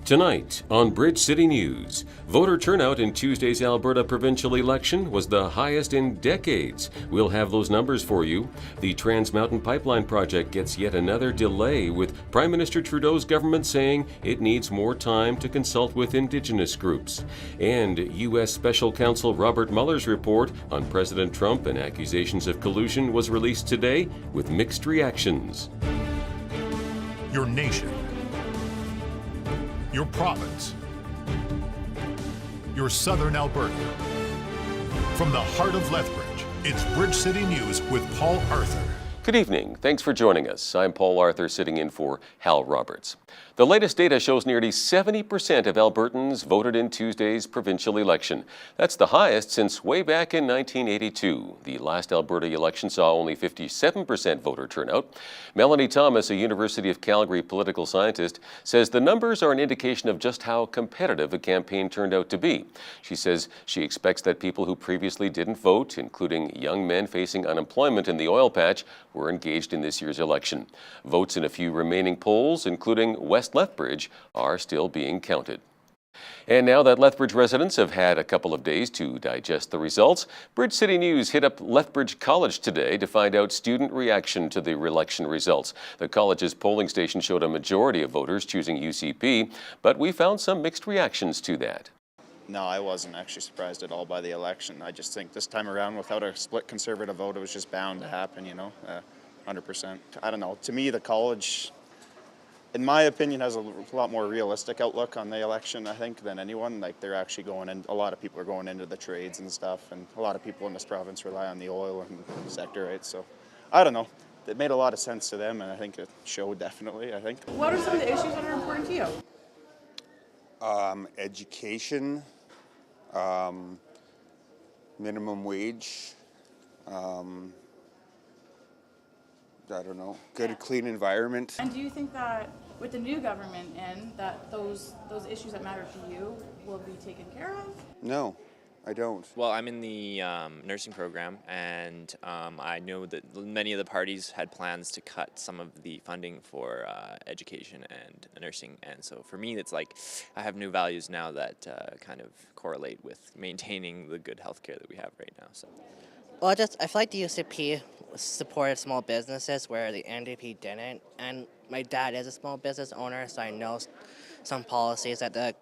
Tonight on Bridge City News, voter turnout in Tuesday's Alberta provincial election was the highest in decades. We'll have those numbers for you. The Trans Mountain Pipeline project gets yet another delay, with Prime Minister Trudeau's government saying it needs more time to consult with Indigenous groups. And U.S. Special Counsel Robert Mueller's report on President Trump and accusations of collusion was released today with mixed reactions. Your nation. Your province, your southern Alberta. From the heart of Lethbridge, it's Bridge City News with Paul Arthur. Good evening. Thanks for joining us. I'm Paul Arthur, sitting in for Hal Roberts. The latest data shows nearly 70% of Albertans voted in Tuesday's provincial election. That's the highest since way back in 1982. The last Alberta election saw only 57% voter turnout. Melanie Thomas, a University of Calgary political scientist, says the numbers are an indication of just how competitive the campaign turned out to be. She says she expects that people who previously didn't vote, including young men facing unemployment in the oil patch, were engaged in this year's election. Votes in a few remaining polls, including West Lethbridge, are still being counted. And now that Lethbridge residents have had a couple of days to digest the results, Bridge City News hit up Lethbridge College today to find out student reaction to the election results. The college's polling station showed a majority of voters choosing UCP, but we found some mixed reactions to that. No, I wasn't actually surprised at all by the election. I just think this time around, without a split Conservative vote, it was just bound to happen, 100%. I don't know. To me, the college, in my opinion, has a lot more realistic outlook on the election, I think, than anyone. Like, they're actually going in, a lot of people are going into the trades and stuff, and a lot of people in this province rely on the oil and sector, right? So, I don't know. It made a lot of sense to them, and I think it showed definitely, I think. What are some of the issues that are important to you? Education, minimum wage, I don't know, good, clean environment. And do you think that with the new government in, that those issues that matter to you will be taken care of? No, I don't. Well, I'm in the nursing program, and I know that many of the parties had plans to cut some of the funding for education and nursing, and so for me, it's like I have new values now that kind of correlate with maintaining the good healthcare that we have right now. So. Well, I feel like the UCP supported small businesses where the NDP didn't, and my dad is a small business owner, so I know some policies that the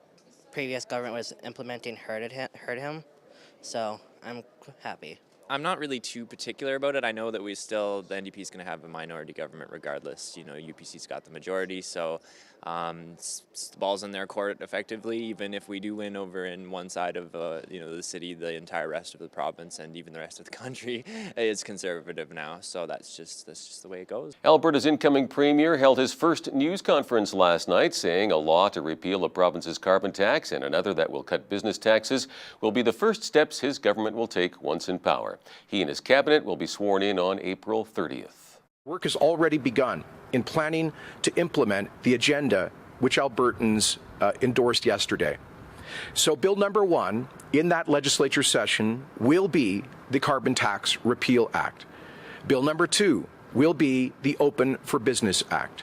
previous government was implementing hurt him, so I'm happy. I'm not really too particular about it. I know that the NDP is going to have a minority government regardless. UPC's got the majority, so the ball's in their court effectively. Even if we do win over in one side of the city, the entire rest of the province and even the rest of the country is conservative now. So that's just the way it goes. Alberta's incoming premier held his first news conference last night, saying a law to repeal the province's carbon tax and another that will cut business taxes will be the first steps his government will take once in power. He and his cabinet will be sworn in on April 30th. Work has already begun in planning to implement the agenda which Albertans endorsed yesterday. So Bill number 1 in that legislature session will be the Carbon Tax Repeal Act. Bill number 2 will be the Open for Business Act.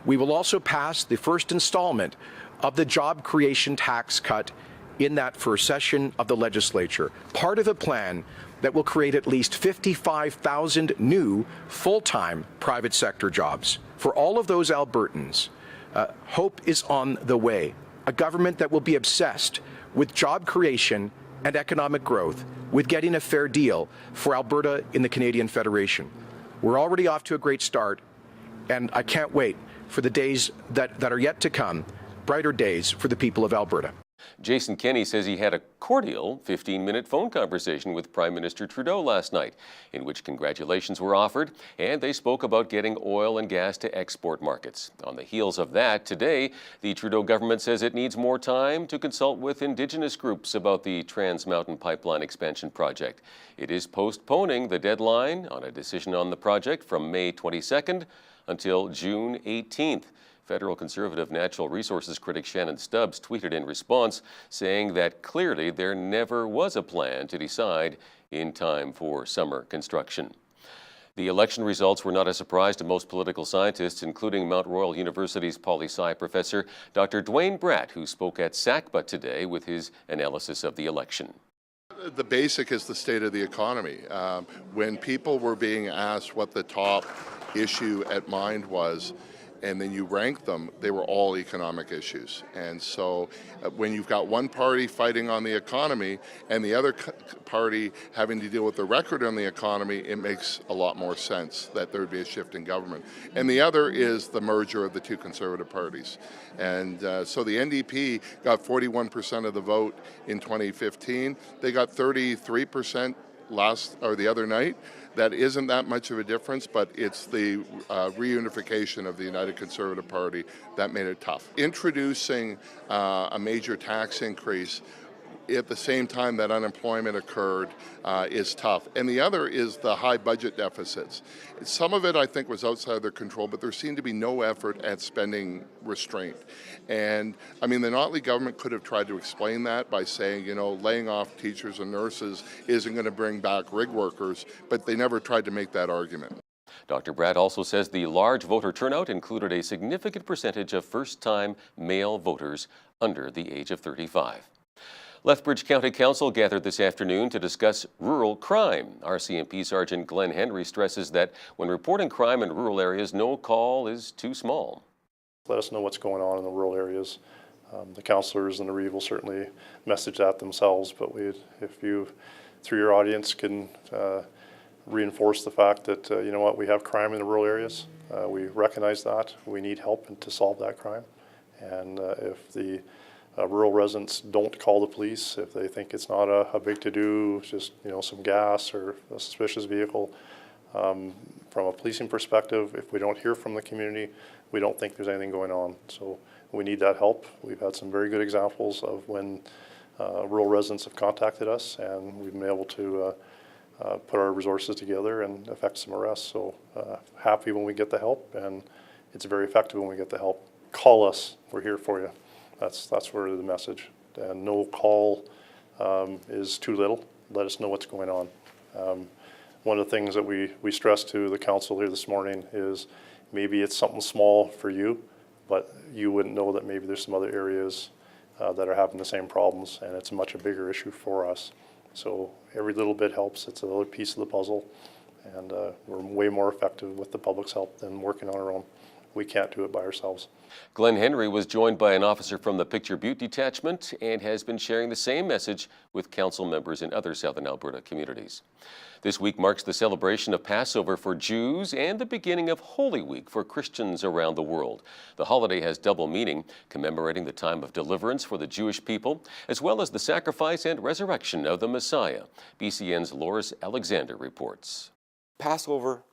We will also pass the first installment of the job creation tax cut in that first session of the legislature, part of a plan that will create at least 55,000 new full-time private sector jobs. For all of those Albertans, hope is on the way. A government that will be obsessed with job creation and economic growth, with getting a fair deal for Alberta in the Canadian Federation. We're already off to a great start, and I can't wait for the days that are yet to come, brighter days for the people of Alberta. Jason Kenney says he had a cordial 15-minute phone conversation with Prime Minister Trudeau last night, in which congratulations were offered, and they spoke about getting oil and gas to export markets. On the heels of that, today, the Trudeau government says it needs more time to consult with Indigenous groups about the Trans Mountain Pipeline expansion project. It is postponing the deadline on a decision on the project from May 22nd until June 18th. Federal Conservative natural resources critic Shannon Stubbs tweeted in response, saying that clearly there never was a plan to decide in time for summer construction. The election results were not a surprise to most political scientists, including Mount Royal University's poli-sci professor Dr. Dwayne Bratt, who spoke at SACPA today with his analysis of the election. The basic is the state of the economy. When people were being asked what the top issue at mind was, and then you rank them, they were all economic issues. And so when you've got one party fighting on the economy and the other party having to deal with the record on the economy, it makes a lot more sense that there would be a shift in government. And the other is the merger of the two Conservative parties. And so the NDP got 41% of the vote in 2015. They got 33% the other night. That isn't that much of a difference, but it's the reunification of the United Conservative Party that made it tough. Introducing a major tax increase at the same time that unemployment occurred is tough. And the other is the high budget deficits. Some of it, I think, was outside their control, but there seemed to be no effort at spending restraint. And I mean, the Notley government could have tried to explain that by saying, you know, laying off teachers and nurses isn't going to bring back rig workers, but they never tried to make that argument. Dr. Bratt also says the large voter turnout included a significant percentage of first-time male voters under the age of 35. Lethbridge County Council gathered this afternoon to discuss rural crime. RCMP Sergeant Glenn Henry stresses that when reporting crime in rural areas, no call is too small. Let us know what's going on in the rural areas. The councillors and the REIV will certainly message that themselves, but if you, through your audience, can reinforce the fact that, you know what, we have crime in the rural areas. We recognize that. We need help to solve that crime. And if the rural residents don't call the police, if they think it's not a big to-do, just, you know, some gas or a suspicious vehicle, from a policing perspective, if we don't hear from the community, we don't think there's anything going on. So we need that help. We've had some very good examples of when rural residents have contacted us, and we've been able to put our resources together and effect some arrests. So happy when we get the help, and it's very effective when we get the help. Call us, we're here for you. That's where the message. And no call is too little. Let us know what's going on. One of the things that we stressed to the council here this morning is maybe it's something small for you, but you wouldn't know that maybe there's some other areas that are having the same problems, and it's much a bigger issue for us. So every little bit helps. It's a little piece of the puzzle, and we're way more effective with the public's help than working on our own. We can't do it by ourselves. Glenn Henry was joined by an officer from the Picture Butte Detachment and has been sharing the same message with council members in other southern Alberta communities. This week marks the celebration of Passover for Jews and the beginning of Holy Week for Christians around the world. The holiday has double meaning, commemorating the time of deliverance for the Jewish people, as well as the sacrifice and resurrection of the Messiah. BCN's Loris Alexander reports. Passover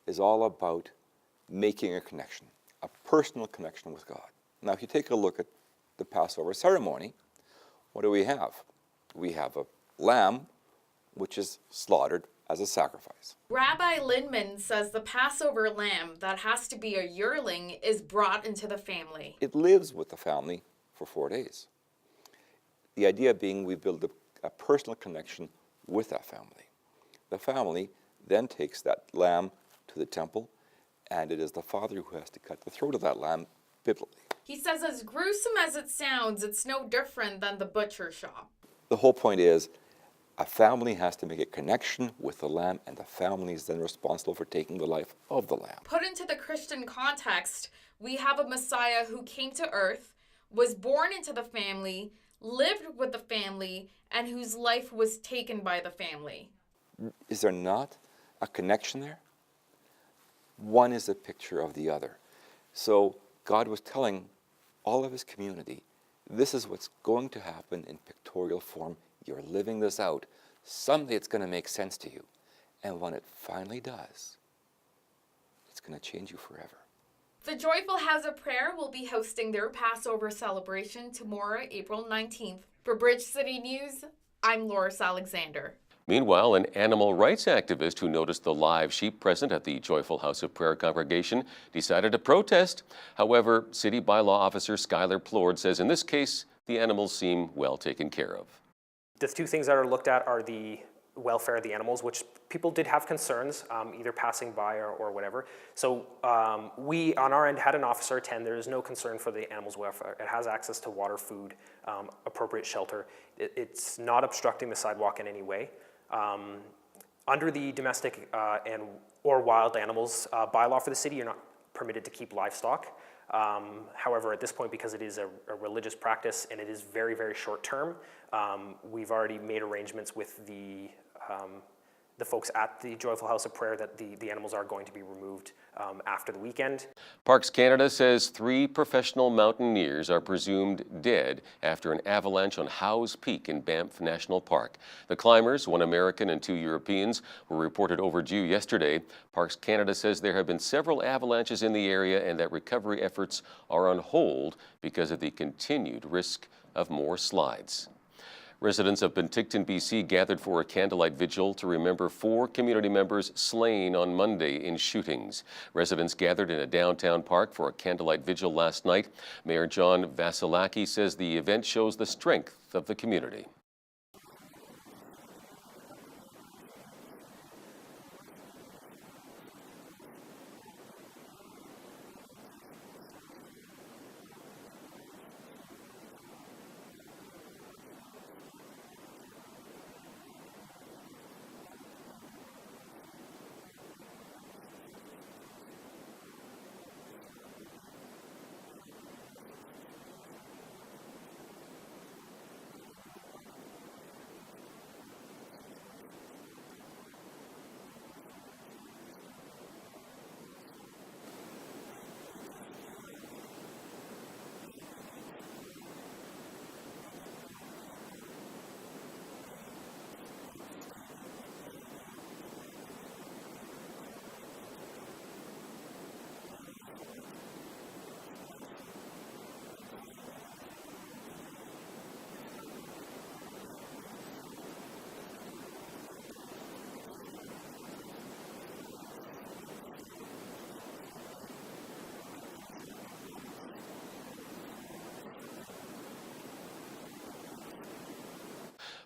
is all about making a connection, a personal connection with God. Now, if you take a look at the Passover ceremony, what do we have? We have a lamb, which is slaughtered as a sacrifice. Rabbi Lindman says the Passover lamb that has to be a yearling is brought into the family. It lives with the family for 4 days. The idea being we build a personal connection with that family. The family then takes that lamb to the temple, and it is the father who has to cut the throat of that lamb biblically. He says as gruesome as it sounds, it's no different than the butcher shop. The whole point is a family has to make a connection with the lamb, and the family is then responsible for taking the life of the lamb. Put into the Christian context, we have a Messiah who came to earth, was born into the family, lived with the family, and whose life was taken by the family. Is there not a connection there? One is a picture of the other. So God was telling all of his community, this is what's going to happen in pictorial form. You're living this out. Someday it's going to make sense to you. And when it finally does, it's going to change you forever. The Joyful House of Prayer will be hosting their Passover celebration tomorrow, April 19th. For Bridge City News, I'm Loris Alexander. Meanwhile, an animal rights activist who noticed the live sheep present at the Joyful House of Prayer congregation decided to protest. However, City Bylaw Officer Skylar Plord says in this case, the animals seem well taken care of. The two things that are looked at are the welfare of the animals, which people did have concerns, either passing by or whatever. So we, on our end, had an officer attend. There is no concern for the animals' welfare. It has access to water, food, appropriate shelter. It's not obstructing the sidewalk in any way. Under the domestic or wild animals bylaw for the city, you're not permitted to keep livestock. However, at this point, because it is a religious practice and it is very, very short term, we've already made arrangements with the folks at the Joyful House of Prayer that the animals are going to be removed after the weekend. Parks Canada says 3 professional mountaineers are presumed dead after an avalanche on Howe's Peak in Banff National Park. The climbers, 1 American and 2 Europeans, were reported overdue yesterday. Parks Canada says there have been several avalanches in the area and that recovery efforts are on hold because of the continued risk of more slides. Residents of Penticton, BC gathered for a candlelight vigil to remember 4 community members slain on Monday in shootings. Residents gathered in a downtown park for a candlelight vigil last night. Mayor John Vasilaki says the event shows the strength of the community.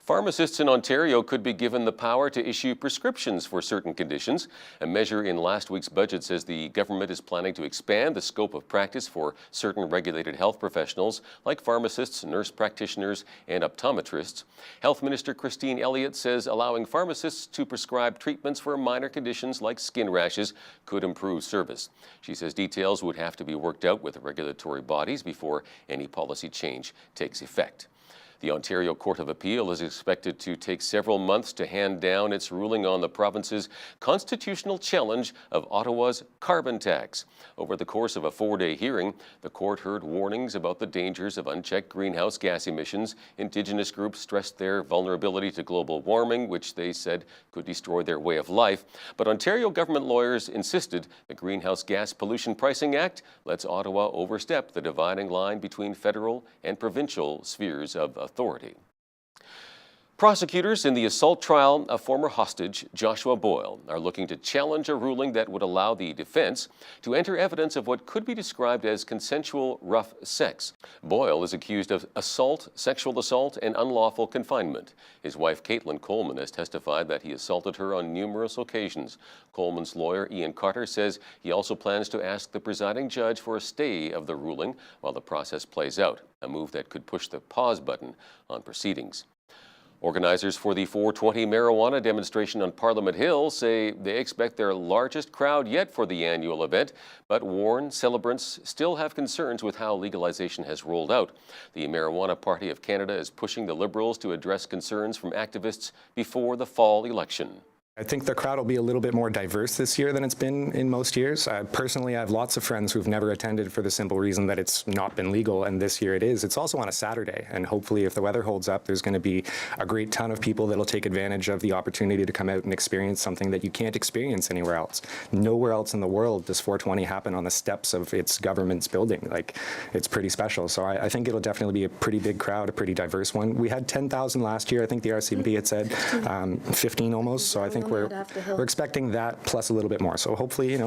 Pharmacists in Ontario could be given the power to issue prescriptions for certain conditions. A measure in last week's budget says the government is planning to expand the scope of practice for certain regulated health professionals like pharmacists, nurse practitioners, and optometrists. Health Minister Christine Elliott says allowing pharmacists to prescribe treatments for minor conditions like skin rashes could improve service. She says details would have to be worked out with regulatory bodies before any policy change takes effect. The Ontario Court of Appeal is expected to take several months to hand down its ruling on the province's constitutional challenge of Ottawa's carbon tax. Over the course of a 4-day hearing, the court heard warnings about the dangers of unchecked greenhouse gas emissions. Indigenous groups stressed their vulnerability to global warming, which they said could destroy their way of life. But Ontario government lawyers insisted the Greenhouse Gas Pollution Pricing Act lets Ottawa overstep the dividing line between federal and provincial spheres of authority. Prosecutors in the assault trial of former hostage Joshua Boyle are looking to challenge a ruling that would allow the defense to enter evidence of what could be described as consensual rough sex. Boyle is accused of assault, sexual assault, and unlawful confinement. His wife, Caitlin Coleman, has testified that he assaulted her on numerous occasions. Coleman's lawyer, Ian Carter, says he also plans to ask the presiding judge for a stay of the ruling while the process plays out, a move that could push the pause button on proceedings. Organizers for the 420 marijuana demonstration on Parliament Hill say they expect their largest crowd yet for the annual event, but warn celebrants still have concerns with how legalization has rolled out. The Marijuana Party of Canada is pushing the Liberals to address concerns from activists before the fall election. I think the crowd will be a little bit more diverse this year than it's been in most years. Personally, I have lots of friends who've never attended for the simple reason that it's not been legal, and this year it is. It's also on a Saturday, and hopefully if the weather holds up, there's going to be a great ton of people that'll take advantage of the opportunity to come out and experience something that you can't experience anywhere else. Nowhere else in the world does 420 happen on the steps of its government's building. Like, it's pretty special. So I think it'll definitely be a pretty big crowd, a pretty diverse one. We had 10,000 last year. I think the RCMP had said 15 almost. So I think we're expecting that plus a little bit more. So hopefully,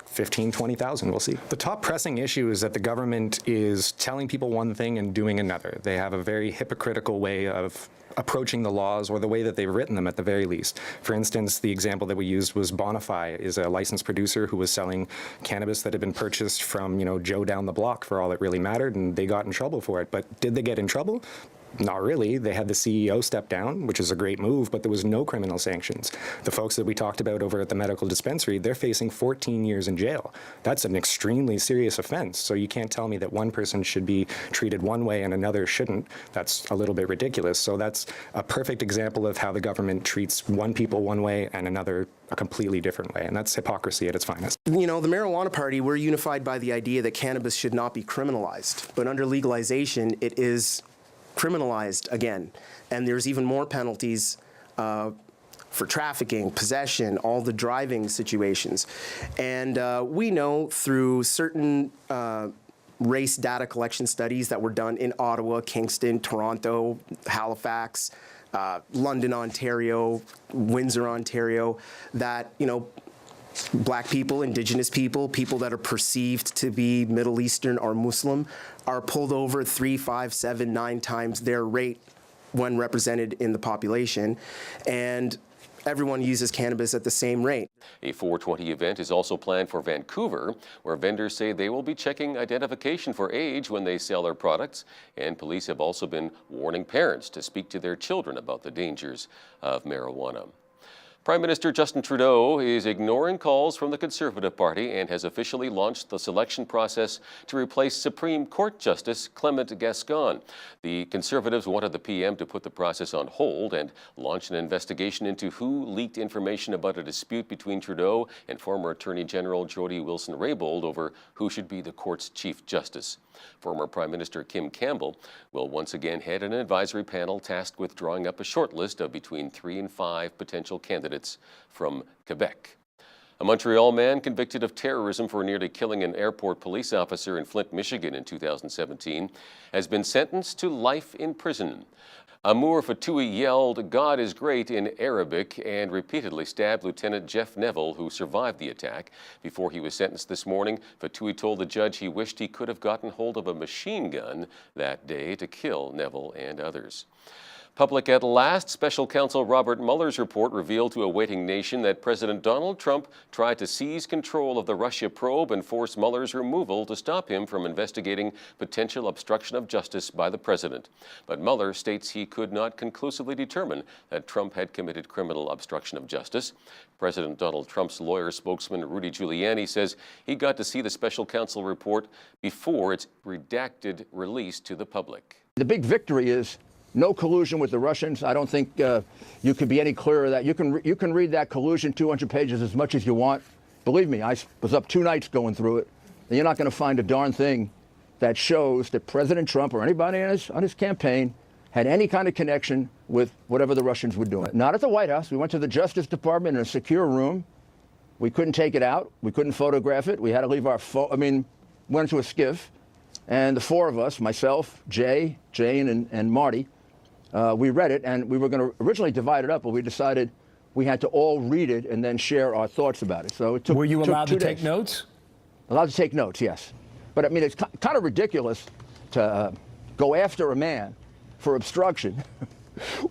15, 20,000, we'll see. The top pressing issue is that the government is telling people one thing and doing another. They have a very hypocritical way of approaching the laws, or the way that they've written them at the very least. For instance, the example that we used was Bonify is a licensed producer who was selling cannabis that had been purchased from, Joe down the block for all it really mattered, and they got in trouble for it. But did they get in trouble? Not really. They had the CEO step down, which is a great move, but there was no criminal sanctions. The folks that we talked about over at the medical dispensary, they're facing 14 years in jail. That's an extremely serious offense. So you can't tell me that one person should be treated one way and another shouldn't. That's a little bit ridiculous. So that's a perfect example of how the government treats one people one way and another a completely different way. And that's hypocrisy at its finest. The marijuana party, we're unified by the idea that cannabis should not be criminalized. But under legalization, it is criminalized again, and there's even more penalties for trafficking, possession, all the driving situations. And we know through certain race data collection studies that were done in Ottawa, Kingston, Toronto, Halifax, London, Ontario, Windsor, Ontario, that, Black people, Indigenous people, people that are perceived to be Middle Eastern or Muslim are pulled over 3, 5, 7, 9 times their rate when represented in the population, and everyone uses cannabis at the same rate. A 420 event is also planned for Vancouver, where vendors say they will be checking identification for age when they sell their products, and police have also been warning parents to speak to their children about the dangers of marijuana. Prime Minister Justin Trudeau is ignoring calls from the Conservative Party and has officially launched the selection process to replace Supreme Court Justice Clement Gascon. The Conservatives wanted the PM to put the process on hold and launch an investigation into who leaked information about a dispute between Trudeau and former Attorney General Jody Wilson-Raybould over who should be the court's Chief Justice. Former Prime Minister Kim Campbell will once again head an advisory panel tasked with drawing up a short list of between 3 and 5 potential candidates from Quebec. A Montreal man convicted of terrorism for nearly killing an airport police officer in Flint, Michigan in 2017 has been sentenced to life in prison. Amour Fatoui yelled, "God is great," in Arabic and repeatedly stabbed Lieutenant Jeff Neville, who survived the attack. Before he was sentenced this morning, Fatoui told the judge he wished he could have gotten hold of a machine gun that day to kill Neville and others. Public at last, Special Counsel Robert Mueller's report revealed to a waiting nation that President Donald Trump tried to seize control of the Russia probe and force Mueller's removal to stop him from investigating potential obstruction of justice by the president. But Mueller states he could not conclusively determine that Trump had committed criminal obstruction of justice. President Donald Trump's lawyer spokesman Rudy Giuliani says he got to see the special counsel report before its redacted release to the public. The big victory is no collusion with the Russians. I don't think you could be any clearer that you can read that collusion 200 pages as much as you want. Believe me, I was up 2 nights going through it, and you're not going to find a darn thing that shows that President Trump or anybody on his campaign had any kind of connection with whatever the Russians were doing. Not at the White House. We went to the Justice Department in a secure room. We couldn't take it out. We couldn't photograph it. We had to leave our phone. Went into a skiff, and the 4 of us, myself, Jay, Jane, and Marty, we read it, and we were going to originally divide it up, but we decided we had to all read it and then share our thoughts about it. So it took. Were you allowed to 2 days. take notes? Allowed to take notes, yes. But I mean, it's kind of ridiculous to go after a man for obstruction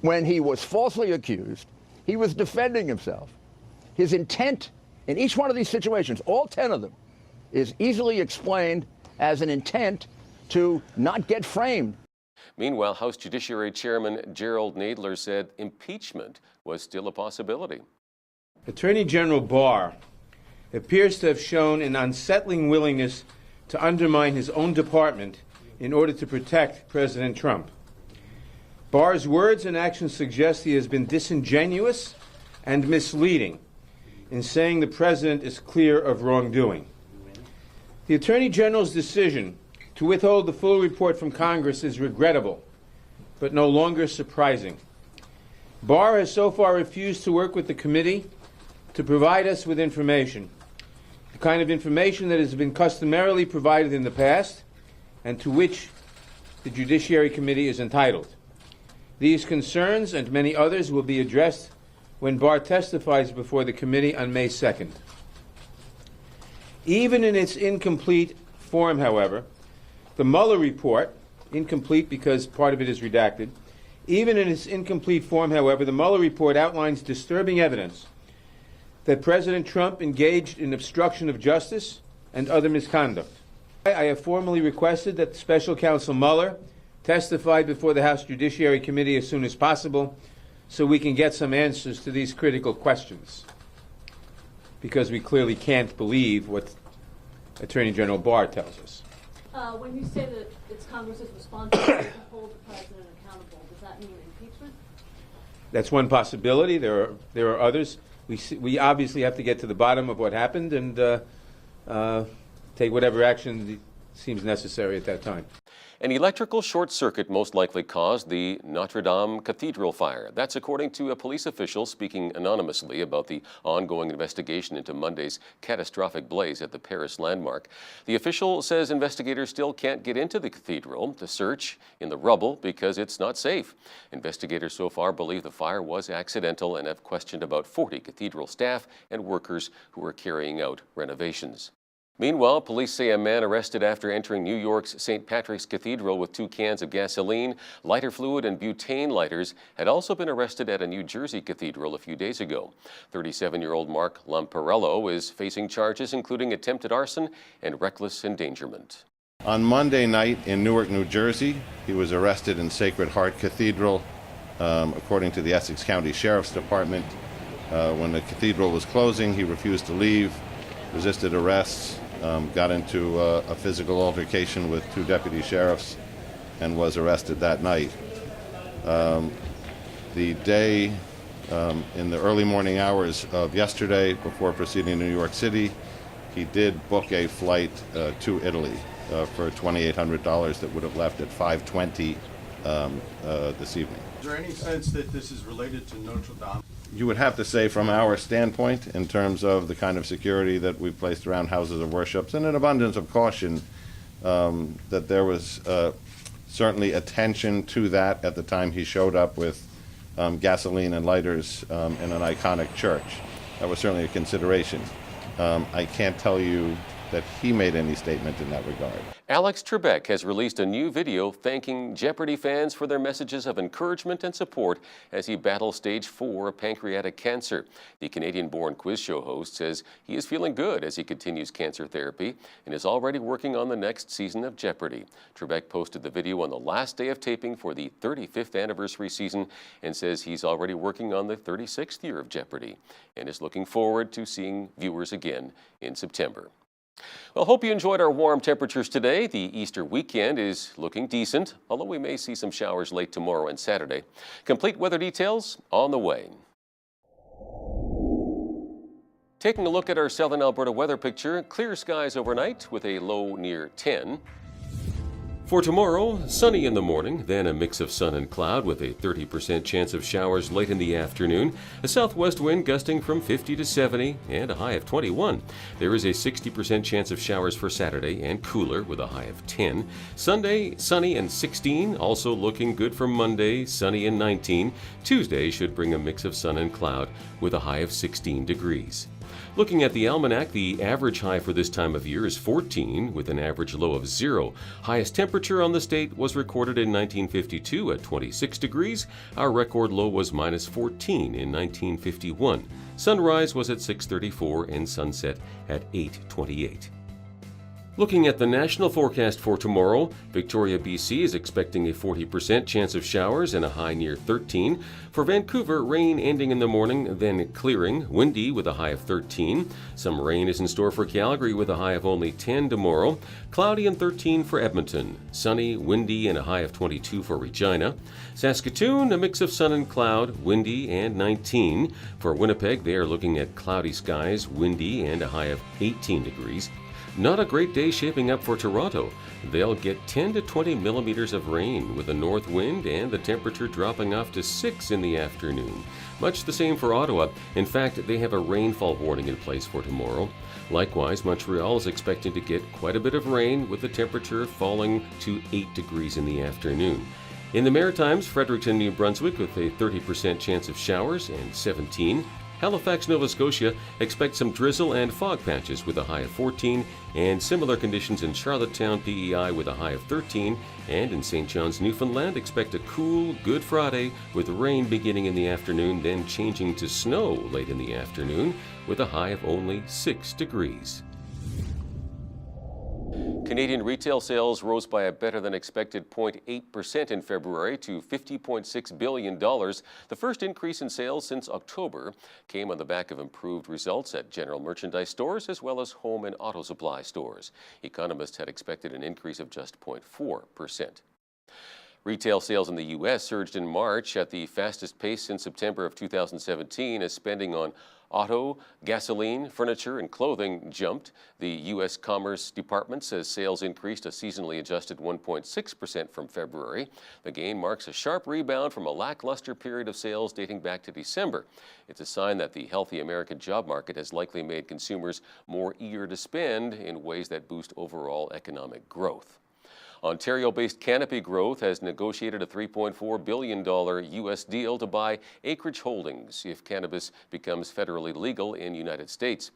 when he was falsely accused. He was defending himself. His intent in each one of these situations, all 10 of them, is easily explained as an intent to not get framed. Meanwhile, House Judiciary Chairman Gerald Nadler said impeachment was still a possibility. Attorney General Barr appears to have shown an unsettling willingness to undermine his own department in order to protect President Trump. Barr's words and actions suggest he has been disingenuous and misleading in saying the president is clear of wrongdoing. The Attorney General's decision to withhold the full report from Congress is regrettable, but no longer surprising. Barr has so far refused to work with the committee to provide us with information, the kind of information that has been customarily provided in the past and to which the Judiciary Committee is entitled. These concerns and many others will be addressed when Barr testifies before the committee on May 2nd. Even in its incomplete form, however, the Mueller report, incomplete because part of it is redacted, even in its incomplete form, however, the Mueller report outlines disturbing evidence that President Trump engaged in obstruction of justice and other misconduct. I have formally requested that Special Counsel Mueller testify before the House Judiciary Committee as soon as possible so we can get some answers to these critical questions, because we clearly can't believe what Attorney General Barr tells us. When you say that it's Congress's responsibility to hold the president accountable, does that mean impeachment? That's one possibility. There are others. We obviously have to get to the bottom of what happened and take whatever action seems necessary at that time. An electrical short circuit most likely caused the Notre Dame Cathedral fire. That's according to a police official speaking anonymously about the ongoing investigation into Monday's catastrophic blaze at the Paris landmark. The official says investigators still can't get into the cathedral to search in the rubble because it's not safe. Investigators so far believe the fire was accidental and have questioned about 40 cathedral staff and workers who are carrying out renovations. Meanwhile, police say a man arrested after entering New York's St. Patrick's Cathedral with 2 cans of gasoline, lighter fluid, and butane lighters had also been arrested at a New Jersey cathedral a few days ago. 37-year-old Mark Lamparello is facing charges including attempted arson and reckless endangerment. On Monday night in Newark, New Jersey, he was arrested in Sacred Heart Cathedral, according to the Essex County Sheriff's Department. When the cathedral was closing, he refused to leave, resisted arrests, got into a physical altercation with 2 deputy sheriffs, and was arrested that night. The day, in the early morning hours of yesterday, before proceeding to New York City, he did book a flight to Italy for $2,800 that would have left at 5:20 this evening. Is there any sense that this is related to Notre Dame? You would have to say from our standpoint, in terms of the kind of security that we've placed around houses of worship, and an abundance of caution, that there was certainly attention to that at the time he showed up with gasoline and lighters in an iconic church. That was certainly a consideration. I can't tell you that he made any statement in that regard. Alex Trebek has released a new video thanking Jeopardy fans for their messages of encouragement and support as he battles stage 4 of pancreatic cancer. The Canadian-born quiz show host says he is feeling good as he continues cancer therapy and is already working on the next season of Jeopardy. Trebek posted the video on the last day of taping for the 35th anniversary season and says he's already working on the 36th year of Jeopardy and is looking forward to seeing viewers again in September. Well, hope you enjoyed our warm temperatures today. The Easter weekend is looking decent, although we may see some showers late tomorrow and Saturday. Complete weather details on the way. Taking a look at our southern Alberta weather picture, clear skies overnight with a low near 10. For tomorrow, sunny in the morning, then a mix of sun and cloud with a 30% chance of showers late in the afternoon, a southwest wind gusting from 50 to 70 and a high of 21. There is a 60% chance of showers for Saturday and cooler with a high of 10. Sunday, sunny and 16, also looking good for Monday, sunny and 19. Tuesday should bring a mix of sun and cloud with a high of 16 degrees. Looking at the almanac, the average high for this time of year is 14 with an average low of 0. Highest temperature on the state was recorded in 1952 at 26 degrees. Our record low was minus 14 in 1951. Sunrise was at 6:34 and sunset at 8:28. Looking at the national forecast for tomorrow, Victoria, BC is expecting a 40% chance of showers and a high near 13. For Vancouver, rain ending in the morning, then clearing, windy with a high of 13. Some rain is in store for Calgary with a high of only 10 tomorrow. Cloudy and 13 for Edmonton. Sunny, windy, and a high of 22 for Regina. Saskatoon, a mix of sun and cloud, windy, and 19. For Winnipeg, they are looking at cloudy skies, windy, and a high of 18 degrees. Not a great day shaping up for Toronto. They'll get 10 to 20 millimeters of rain with a north wind and the temperature dropping off to 6 in the afternoon. Much the same for Ottawa. In fact, they have a rainfall warning in place for tomorrow. Likewise, Montreal is expecting to get quite a bit of rain with the temperature falling to 8 degrees in the afternoon. In the Maritimes, Fredericton, New Brunswick with a 30% chance of showers and 17. Halifax, Nova Scotia expects some drizzle and fog patches with a high of 14, and similar conditions in Charlottetown, PEI with a high of 13, and in St. John's, Newfoundland expect a cool Good Friday with rain beginning in the afternoon, then changing to snow late in the afternoon with a high of only 6 degrees. Canadian retail sales rose by a better than expected 0.8% in February to $50.6 billion. The first increase in sales since October came on the back of improved results at general merchandise stores as well as home and auto supply stores. Economists had expected an increase of just 0.4%. Retail sales in the U.S. surged in March at the fastest pace since September of 2017 as spending on auto, gasoline, furniture, and clothing jumped. The U.S. Commerce Department says sales increased a seasonally adjusted 1.6% from February. The gain marks a sharp rebound from a lackluster period of sales dating back to December. It's a sign that the healthy American job market has likely made consumers more eager to spend in ways that boost overall economic growth. Ontario-based Canopy Growth has negotiated a $3.4 billion U.S. deal to buy Acreage Holdings if cannabis becomes federally legal in the United States.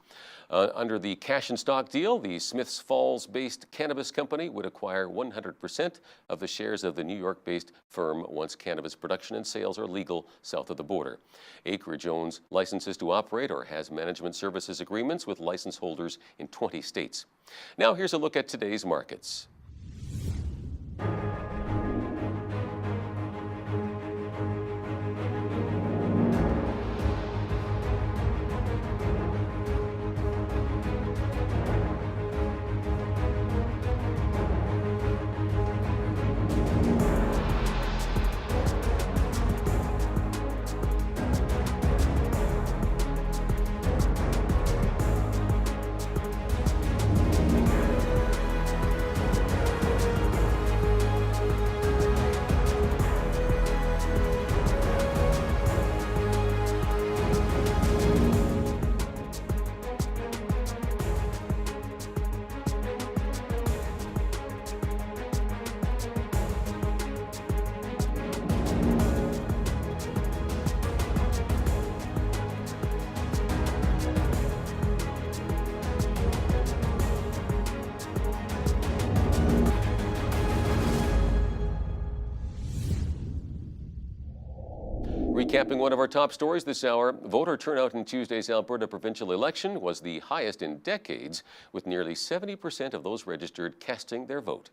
Under the cash and stock deal, the Smiths Falls-based cannabis company would acquire 100% of the shares of the New York-based firm once cannabis production and sales are legal south of the border. Acreage owns licenses to operate or has management services agreements with license holders in 20 states. Now here's a look at today's markets. Recapping one of our top stories this hour, voter turnout in Tuesday's Alberta provincial election was the highest in decades, with nearly 70% of those registered casting their vote.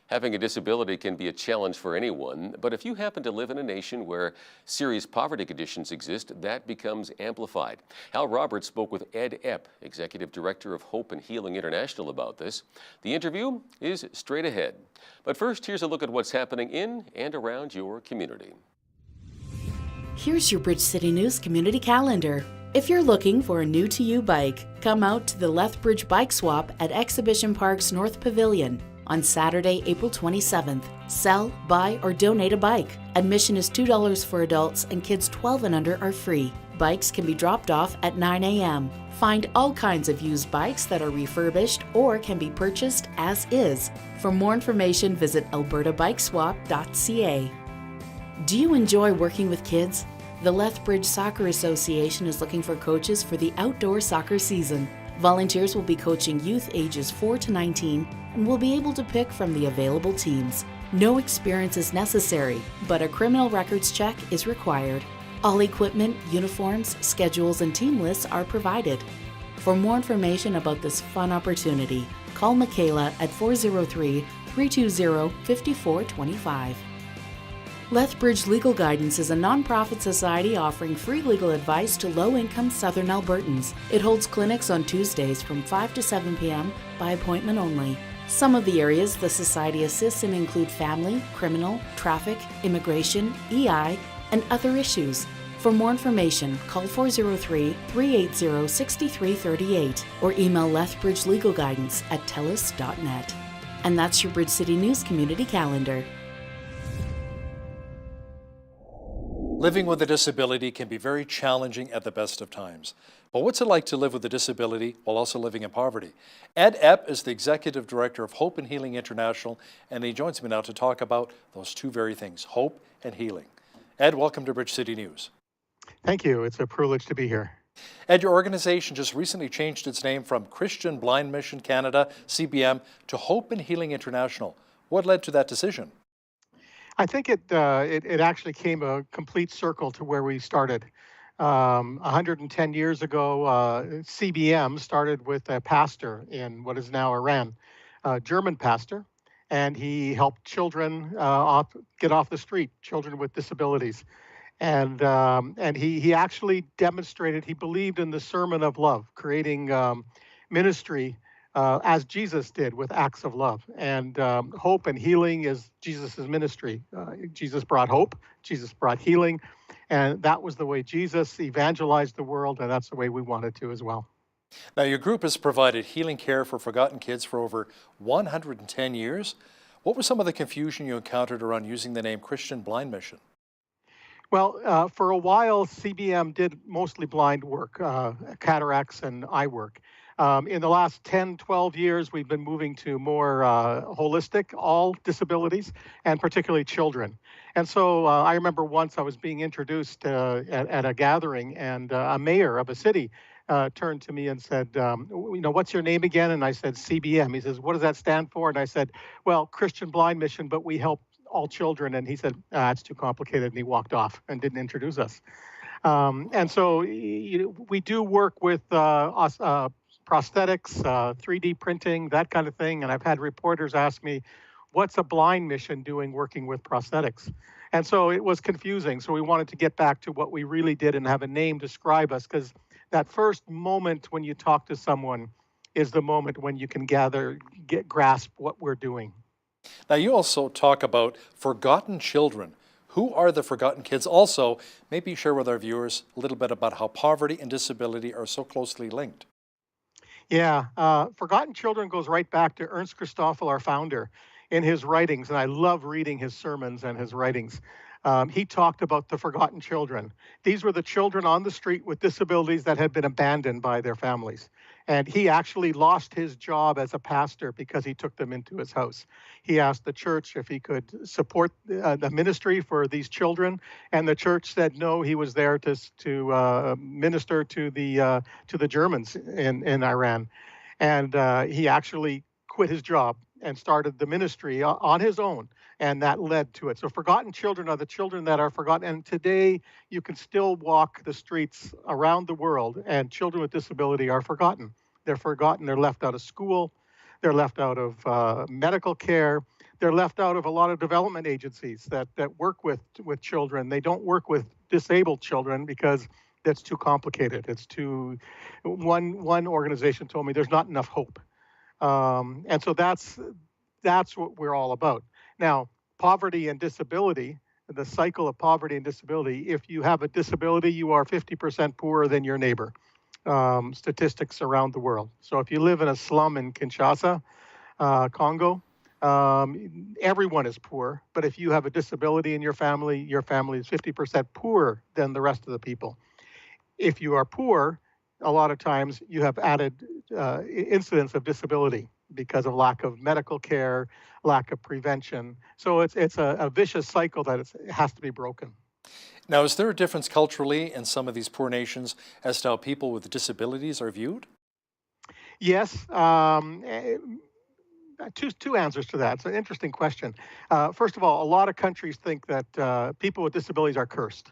Having a disability can be a challenge for anyone, but if you happen to live in a nation where serious poverty conditions exist, that becomes amplified. Hal Roberts spoke with Ed Epp, Executive Director of Hope and Healing International, about this. The interview is straight ahead. But first, here's a look at what's happening in and around your community. Here's your Bridge City News community calendar. If you're looking for a new-to-you bike, come out to the Lethbridge Bike Swap at Exhibition Park's North Pavilion on Saturday, April 27th. Sell, buy, or donate a bike. Admission is $2 for adults and kids 12 and under are free. Bikes can be dropped off at 9 a.m. Find all kinds of used bikes that are refurbished or can be purchased as is. For more information, visit albertabikeswap.ca. Do you enjoy working with kids? The Lethbridge Soccer Association is looking for coaches for the outdoor soccer season. Volunteers will be coaching youth ages 4 to 19 and will be able to pick from the available teams. No experience is necessary, but a criminal records check is required. All equipment, uniforms, schedules, and team lists are provided. For more information about this fun opportunity, call Michaela at 403-320-5425. Lethbridge Legal Guidance is a nonprofit society offering free legal advice to low-income Southern Albertans. It holds clinics on Tuesdays from 5 to 7 p.m. by appointment only. Some of the areas the society assists in include family, criminal, traffic, immigration, EI, and other issues. For more information, call 403-380-6338 or email Lethbridge Legal Guidance at telus.net. And that's your Bridge City News community calendar. Living with a disability can be very challenging at the best of times. But what's it like to live with a disability while also living in poverty? Ed Epp is the Executive Director of Hope and Healing International, and he joins me now to talk about those two very things, hope and healing. Ed, welcome to Bridge City News. Thank you. It's a privilege to be here. And your organization just recently changed its name from Christian Blind Mission Canada, CBM, to Hope and Healing International. What led to that decision? I think it actually came a complete circle to where we started. 110 years ago, CBM started with a pastor in what is now Iran, a German pastor, and he helped children get off the street, children with disabilities. And he actually demonstrated, he believed in the sermon of love, creating ministry as Jesus did with acts of love. And hope and healing is Jesus's ministry. Jesus brought hope, Jesus brought healing, and that was the way Jesus evangelized the world, and that's the way we wanted to as well. Now, your group has provided healing care for forgotten kids for over 110 years. What was some of the confusion you encountered around using the name Christian Blind Mission? Well, for a while, CBM did mostly blind work, cataracts and eye work. In the last 10, 12 years, we've been moving to more holistic, all disabilities, and particularly children. And so I remember once I was being introduced at a gathering, and a mayor of a city turned to me and said, what's your name again? And I said, CBM. He says, what does that stand for? And I said, well, Christian Blind Mission, but we help all children. And he said, it's too complicated. And he walked off and didn't introduce us. And so we do work with prosthetics, 3D printing, that kind of thing. And I've had reporters ask me, what's a blind mission doing working with prosthetics? And so it was confusing. So we wanted to get back to what we really did and have a name describe us, because that first moment when you talk to someone is the moment when you can grasp what we're doing. Now, you also talk about forgotten children. Who are the forgotten kids? Also, maybe share with our viewers a little bit about how poverty and disability are so closely linked. Yeah, Forgotten Children goes right back to Ernst Christoffel, our founder, in his writings, and I love reading his sermons and his writings. He talked about the forgotten children. These were the children on the street with disabilities that had been abandoned by their families. And he actually lost his job as a pastor because he took them into his house. He asked the church if he could support the ministry for these children, and the church said no. He was there to minister to the Germans in Iran, and he actually quit his job and started the ministry on his own, and that led to it. So forgotten children are the children that are forgotten, and today you can still walk the streets around the world, and children with disability are forgotten. They're forgotten. They're left out of school. They're left out of medical care. They're left out of a lot of development agencies that work with children. They don't work with disabled children because that's too complicated. It's too. One organization told me there's not enough hope. And so that's what we're all about. Now, poverty and disability, the cycle of poverty and disability, if you have a disability, you are 50% poorer than your neighbor. Statistics around the world. So if you live in a slum in Kinshasa, Congo, everyone is poor. But if you have a disability in your family is 50% poorer than the rest of the people. If you are poor, a lot of times you have added incidence of disability because of lack of medical care, lack of prevention. So it's a vicious cycle that it has to be broken. Now, is there a difference culturally in some of these poor nations as to how people with disabilities are viewed? Yes. Two answers to that. It's an interesting question. First of all, a lot of countries think that people with disabilities are cursed.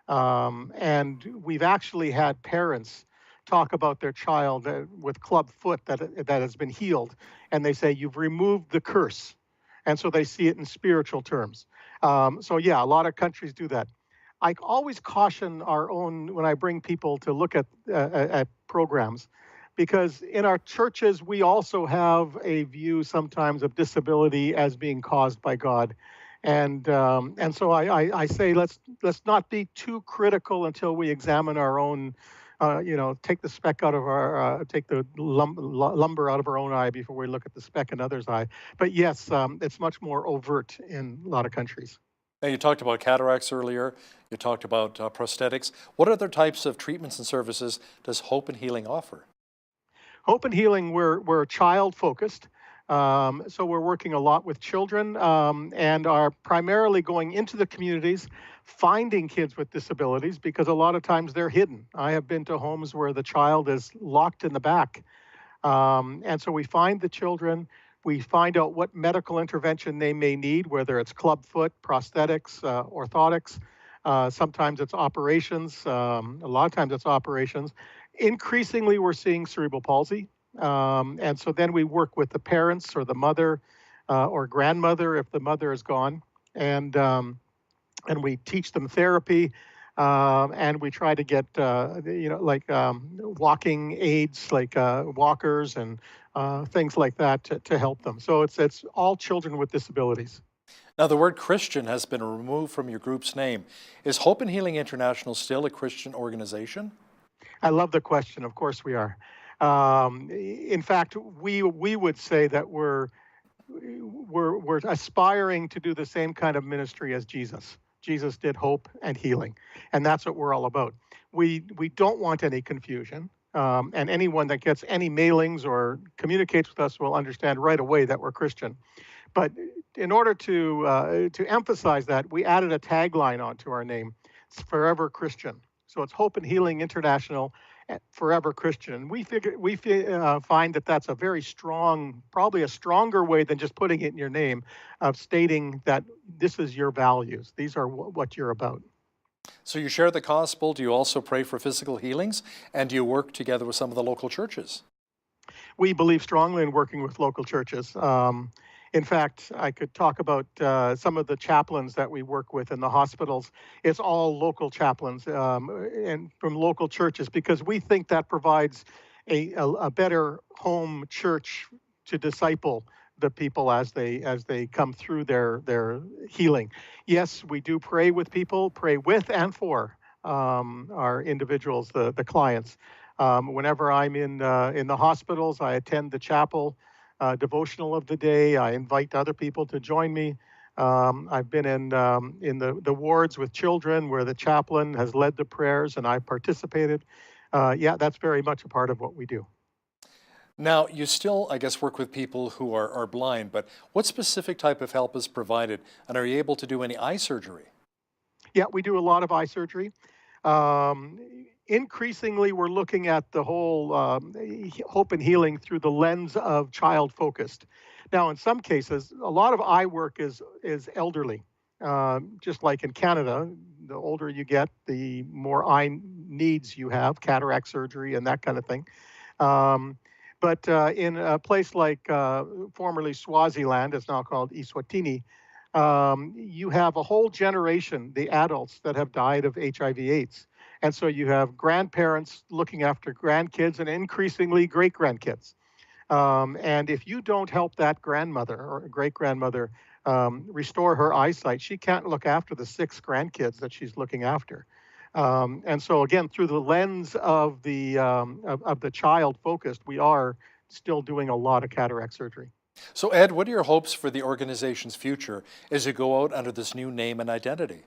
And we've actually had parents talk about their child with club foot that has been healed, and they say, you've removed the curse. And so they see it in spiritual terms. So yeah, a lot of countries do that. I always caution our own when I bring people to look at programs, because in our churches, we also have a view sometimes of disability as being caused by God. And so I say, let's not be too critical until we examine our own, take the speck out of take the lumber out of our own eye before we look at the speck in others' eye. But yes, it's much more overt in a lot of countries. Now, you talked about cataracts earlier. You talked about prosthetics. What other types of treatments and services does Hope and Healing offer? Hope and Healing, we're child-focused. So we're working a lot with children and are primarily going into the communities, finding kids with disabilities because a lot of times they're hidden. I have been to homes where the child is locked in the back. And so we find the children, we find out what medical intervention they may need, whether it's clubfoot, prosthetics, orthotics. Sometimes it's operations. A lot of times it's operations. Increasingly, we're seeing cerebral palsy. And so then we work with the parents or the mother or grandmother if the mother is gone. And we teach them therapy. And we try to get, like walking aids, like walkers and things like that to help them. So it's all children with disabilities. Now, the word Christian has been removed from your group's name. Is Hope and Healing International still a Christian organization? I love the question. Of course we are. In fact, we would say that we're aspiring to do the same kind of ministry as Jesus. Jesus did hope and healing, and that's what we're all about. We don't want any confusion, and anyone that gets any mailings or communicates with us will understand right away that we're Christian. But in order to emphasize that, we added a tagline onto our name. It's Forever Christian. So it's Hope and Healing International, Forever Christian. We find that that's a very strong, probably a stronger way than just putting it in your name, of stating that this is your values. These are what you're about. So you share the gospel. Do you also pray for physical healings? And do you work together with some of the local churches? We believe strongly in working with local churches. In fact, I could talk about some of the chaplains that we work with in the hospitals. It's all local chaplains and from local churches because we think that provides a better home church to disciple the people as they come through their healing. Yes, we do pray with people, pray with and for our individuals, the clients. Whenever I'm in the hospitals, I attend the chapel devotional of the day. I invite other people to join me. I've been in the wards with children where the chaplain has led the prayers and I participated. Yeah, that's very much a part of what we do. Now, you still, I guess, work with people who are blind, but what specific type of help is provided? And are you able to do any eye surgery? Yeah, we do a lot of eye surgery. Increasingly, we're looking at the whole hope and healing through the lens of child-focused. Now, in some cases, a lot of eye work is elderly. Just like in Canada, the older you get, the more eye needs you have, cataract surgery and that kind of thing. But in a place like formerly Swaziland, it's now called Eswatini, you have a whole generation, the adults that have died of HIV/AIDS. And so you have grandparents looking after grandkids and increasingly great-grandkids. And if you don't help that grandmother or great-grandmother restore her eyesight, she can't look after the 6 grandkids that she's looking after. And so again, through the lens of the child focused, we are still doing a lot of cataract surgery. So Ed, what are your hopes for the organization's future as you go out under this new name and identity?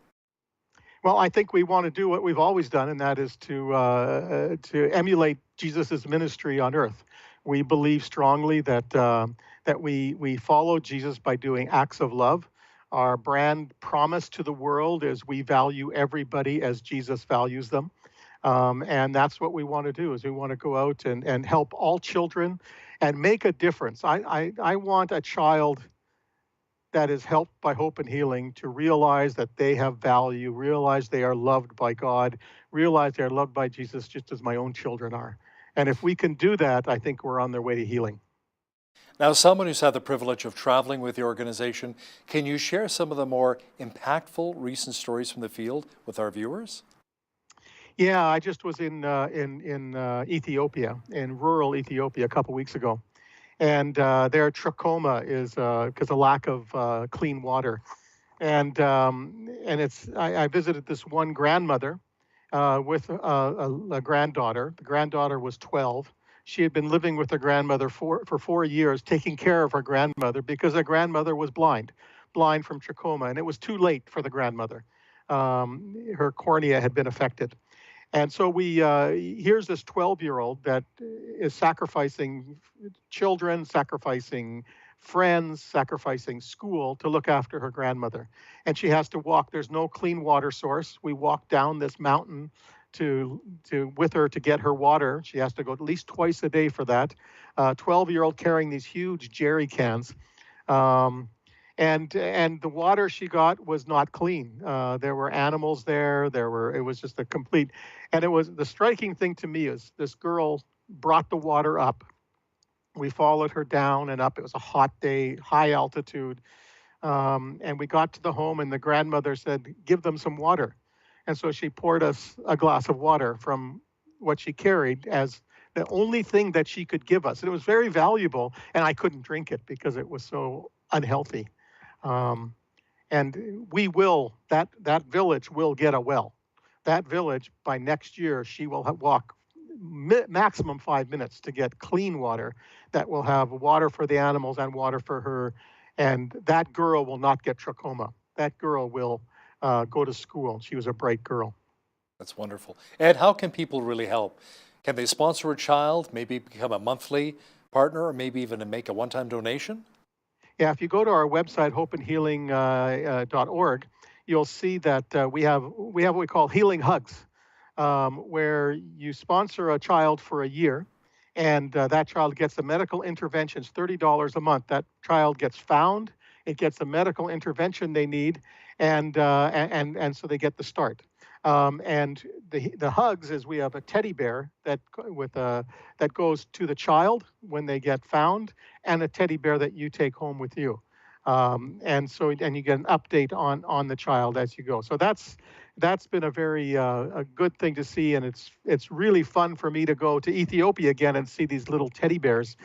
Well, I think we want to do what we've always done, and that is to emulate Jesus's ministry on earth. We believe strongly that that we follow Jesus by doing acts of love. Our brand promise to the world is we value everybody as Jesus values them. And that's what we want to do, is we want to go out and help all children and make a difference. I want a child that is helped by hope and healing to realize that they have value, realize they are loved by God, realize they are loved by Jesus just as my own children are. And if we can do that, I think we're on their way to healing. Now, someone who's had the privilege of traveling with the organization, can you share some of the more impactful recent stories from the field with our viewers? Yeah, I just was in Ethiopia, in rural Ethiopia a couple weeks ago. And their trachoma is because of lack of clean water. And I visited this one grandmother with a granddaughter. The granddaughter was 12. She had been living with her grandmother for 4 years, taking care of her grandmother because her grandmother was blind from trachoma. And it was too late for the grandmother. Her cornea had been affected. And so here's this 12-year-old that is sacrificing children, sacrificing friends, sacrificing school to look after her grandmother. And she has to walk. There's no clean water source. We walk down this mountain with her to get her water. She has to go at least twice a day for that. 12-year-old carrying these huge jerry cans. And the water she got was not clean. There were animals there. It was just a complete, and it was the striking thing to me is this girl brought the water up. We followed her down and up. It was a hot day, high altitude. And we got to the home and the grandmother said, give them some water. And so she poured us a glass of water from what she carried as the only thing that she could give us. And it was very valuable, and I couldn't drink it because it was so unhealthy. And we will, that village will get a well. That village, by next year, she will walk maximum 5 minutes to get clean water that will have water for the animals and water for her. And that girl will not get trachoma. That girl will go to school. She was a bright girl. That's wonderful. Ed, how can people really help? Can they sponsor a child, maybe become a monthly partner, or maybe even make a one-time donation? Yeah, if you go to our website, hopeandhealing.org, you'll see that we have what we call Healing Hugs, where you sponsor a child for a year, and that child gets the medical interventions, $30 a month. That child gets found, it gets the medical intervention they need, and so they get the start. And the hugs is we have a teddy bear that goes to the child when they get found, and a teddy bear that you take home with you. And you get an update on the child as you go. So that's been a very a good thing to see, and it's really fun for me to go to Ethiopia again and see these little teddy bears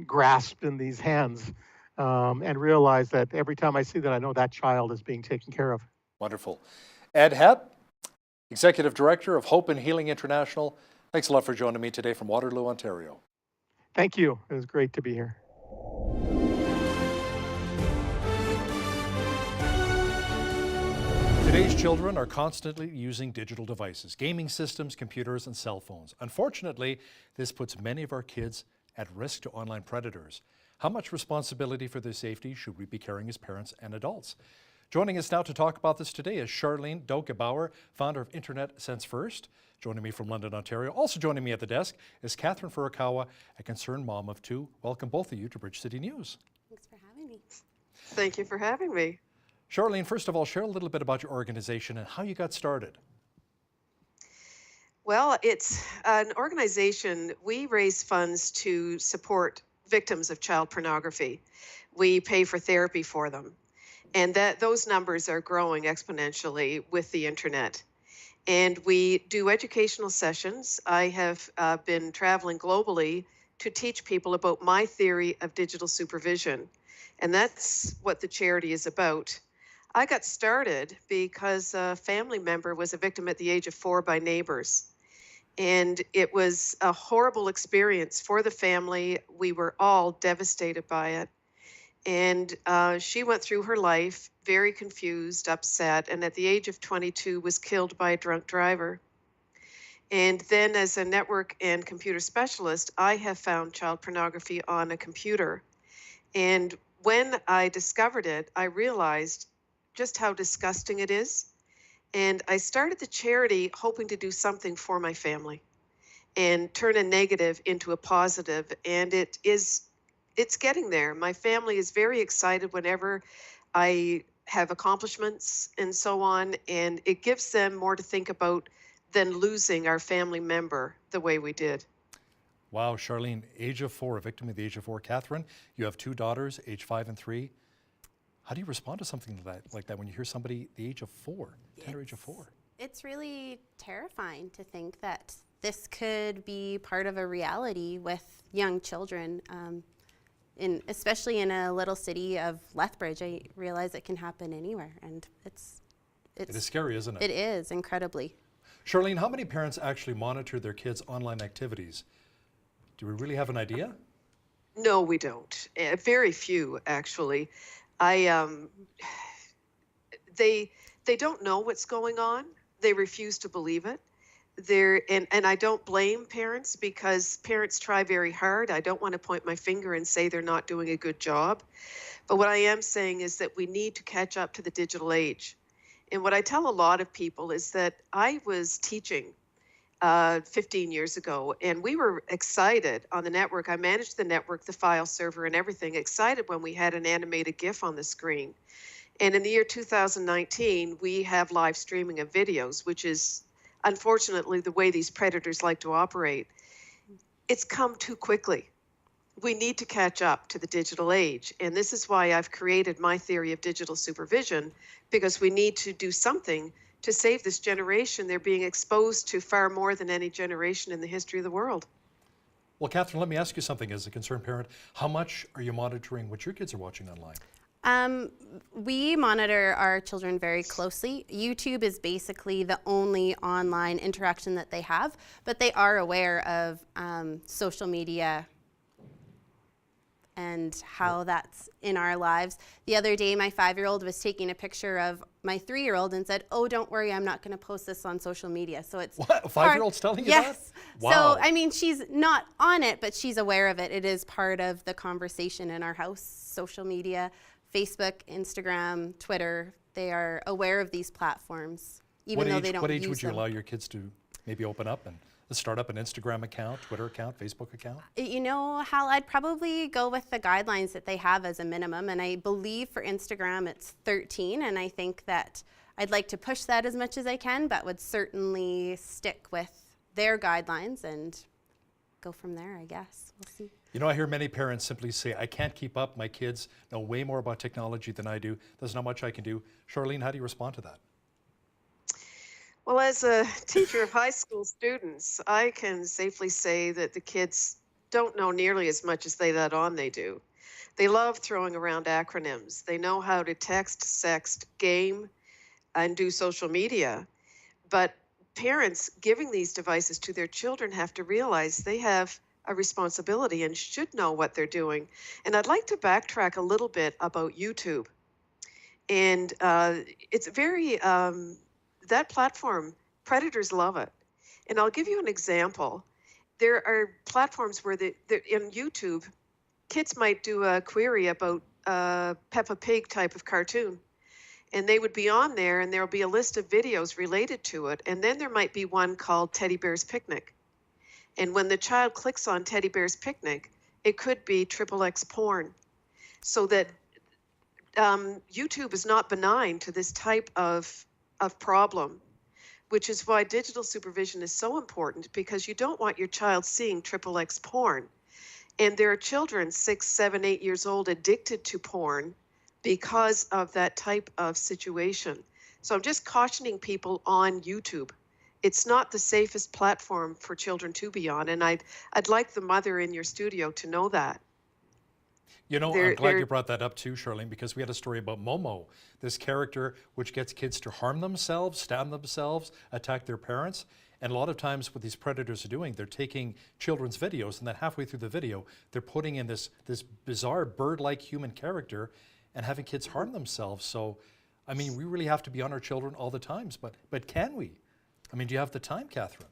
grasped in these hands, and realize that every time I see that, I know that child is being taken care of. Wonderful. Ed Hepp, Executive Director of Hope and Healing International. Thanks a lot for joining me today from Waterloo, Ontario. Thank you. It was great to be here. Today's children are constantly using digital devices, gaming systems, computers, and cell phones. Unfortunately, this puts many of our kids at risk to online predators. How much responsibility for their safety should we be carrying as parents and adults? Joining us now to talk about this today is Charlene Doka-Bauer, founder of Internet Sense First. Joining me from London, Ontario. Also joining me at the desk is Catherine Furukawa, a concerned mom of two. Welcome both of you to Bridge City News. Thanks for having me. Thank you for having me. Charlene, first of all, share a little bit about your organization and how you got started. Well, it's an organization. We raise funds to support victims of child pornography. We pay for therapy for them. And those numbers are growing exponentially with the internet. And we do educational sessions. I have been traveling globally to teach people about my theory of digital supervision. And that's what the charity is about. I got started because a family member was a victim at the age of 4 by neighbors. And it was a horrible experience for the family. We were all devastated by it. And she went through her life very confused, upset, and at the age of 22 was killed by a drunk driver. And then as a network and computer specialist, I have found child pornography on a computer. And when I discovered it, I realized just how disgusting it is. And I started the charity hoping to do something for my family and turn a negative into a positive. And it's getting there. My family is very excited whenever I have accomplishments and so on, and it gives them more to think about than losing our family member the way we did. Wow, Charlene, age of 4, a victim at the age of 4. Catherine, you have 2 daughters, age 5 and 3. How do you respond to something like that when you hear somebody the age of 4, tender age of 4? It's really terrifying to think that this could be part of a reality with young children. Especially in a little city of Lethbridge, I realize it can happen anywhere, and it is scary, isn't it? It is, incredibly. Charlene, how many parents actually monitor their kids' online activities? Do we really have an idea? No, we don't. Very few, actually. They don't know what's going on. They refuse to believe it. And I don't blame parents, because parents try very hard. I don't want to point my finger and say they're not doing a good job. But what I am saying is that we need to catch up to the digital age. And what I tell a lot of people is that I was teaching 15 years ago, and we were excited on the network. I managed the network, the file server, and everything, excited when we had an animated GIF on the screen. And in the year 2019, we have live streaming of videos, which is unfortunately the way these predators like to operate. It's come too quickly. We need to catch up to the digital age. And this is why I've created my theory of digital supervision, because we need to do something to save this generation. They're being exposed to far more than any generation in the history of the world. Well, Catherine, let me ask you something as a concerned parent. How much are you monitoring what your kids are watching online? We monitor our children very closely. YouTube is basically the only online interaction that they have, but they are aware of social media and how that's in our lives. The other day, my 5-year-old was taking a picture of my 3-year-old and said, "Oh, don't worry, I'm not going to post this on social media." So it's what? A 5-year-old's telling you that? Yes. Wow. So I mean, she's not on it, but she's aware of it. It is part of the conversation in our house. Social media, Facebook, Instagram, Twitter. They are aware of these platforms, even though they don't use them. What age would you allow your kids to maybe open up and start up an Instagram account, Twitter account, Facebook account? You know, Hal, I'd probably go with the guidelines that they have as a minimum. And I believe for Instagram, it's 13. And I think that I'd like to push that as much as I can, but would certainly stick with their guidelines and go from there, I guess. We'll see. You know, I hear many parents simply say, "I can't keep up. My kids know way more about technology than I do. There's not much I can do." Charlene, how do you respond to that? Well, as a teacher of high school students, I can safely say that the kids don't know nearly as much as they let on they do. They love throwing around acronyms. They know how to text, sext, game, and do social media. But parents giving these devices to their children have to realize they have a responsibility and should know what they're doing. And I'd like to backtrack a little bit about YouTube. And it's very... that platform, predators love it. And I'll give you an example. There are platforms where in YouTube, kids might do a query about a Peppa Pig type of cartoon. And they would be on there, and there'll be a list of videos related to it. And then there might be one called Teddy Bear's Picnic. And when the child clicks on Teddy Bear's Picnic, it could be XXX porn. So that YouTube is not benign to this type of problem, which is why digital supervision is so important, because you don't want your child seeing XXX porn. And there are children 6, 7, 8 years old addicted to porn because of that type of situation. So I'm just cautioning people on YouTube. It's not the safest platform for children to be on, and I'd like the mother in your studio to know that. You know, I'm glad you brought that up too, Charlene, because we had a story about Momo, this character which gets kids to harm themselves, stab themselves, attack their parents. And a lot of times what these predators are doing, they're taking children's videos, and then halfway through the video, they're putting in this bizarre bird-like human character and having kids harm themselves. So, I mean, we really have to be on our children all the times, but can we? I mean, do you have the time, Catherine?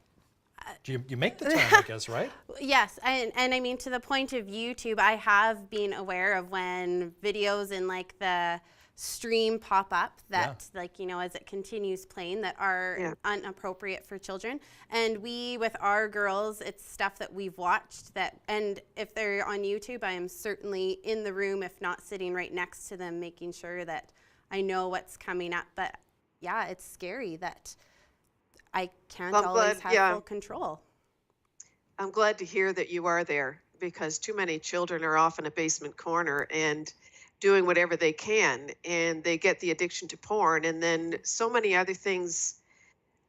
Do you make the time, I guess, right? Yes, and I mean, to the point of YouTube, I have been aware of when videos in like the stream pop up that, like, you know, as it continues playing, that are inappropriate for children. And we, with our girls, it's stuff that we've watched that, and if they're on YouTube, I am certainly in the room, if not sitting right next to them, making sure that I know what's coming up. But yeah, it's scary that I can't always have full control. I'm glad to hear that you are there, because too many children are off in a basement corner and doing whatever they can, and they get the addiction to porn, and then so many other things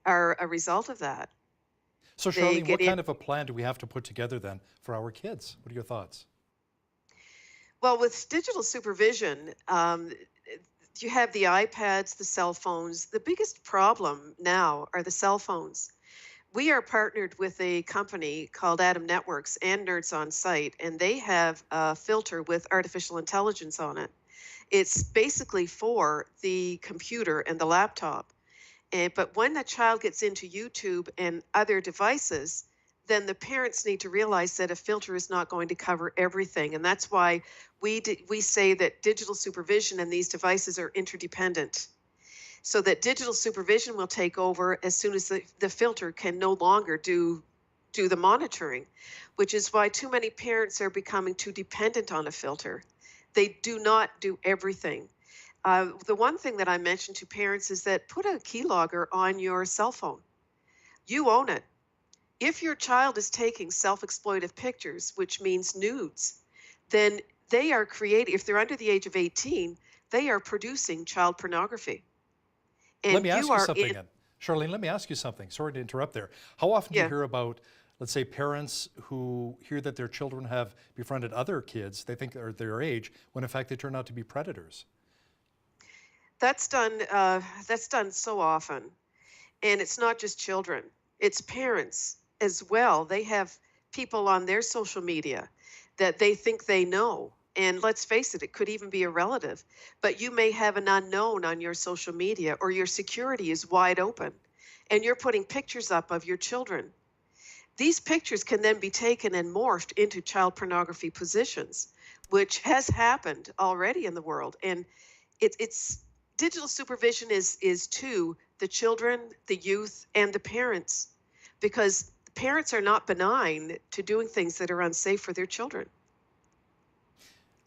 are a result of that. So Charlene, what kind of a plan do we have to put together then for our kids? What are your thoughts? Well, with digital supervision, you have the iPads, the cell phones. The biggest problem now are the cell phones. We are partnered with a company called Atom Networks and Nerds on Site, and they have a filter with artificial intelligence on it. It's basically for the computer and the laptop. But when a child gets into YouTube and other devices, then the parents need to realize that a filter is not going to cover everything. And that's why we say that digital supervision and these devices are interdependent. So that digital supervision will take over as soon as the filter can no longer do the monitoring, which is why too many parents are becoming too dependent on a filter. They do not do everything. The one thing that I mentioned to parents is that put a keylogger on your cell phone. You own it. If your child is taking self-exploitive pictures, which means nudes, then they are creating, if they're under the age of 18, they are producing child pornography. And let me ask you something, Charlene, let me ask you something. Sorry to interrupt there. How often do you hear about, let's say, parents who hear that their children have befriended other kids, they think they're their age, when in fact they turn out to be predators? That's done so often. And it's not just children, it's parents as well. They have people on their social media that they think they know. And let's face it could even be a relative. But you may have an unknown on your social media, or your security is wide open, and you're putting pictures up of your children. These pictures can then be taken and morphed into child pornography positions, which has happened already in the world. And it's digital supervision is to the children, the youth, and the parents, because parents are not benign to doing things that are unsafe for their children.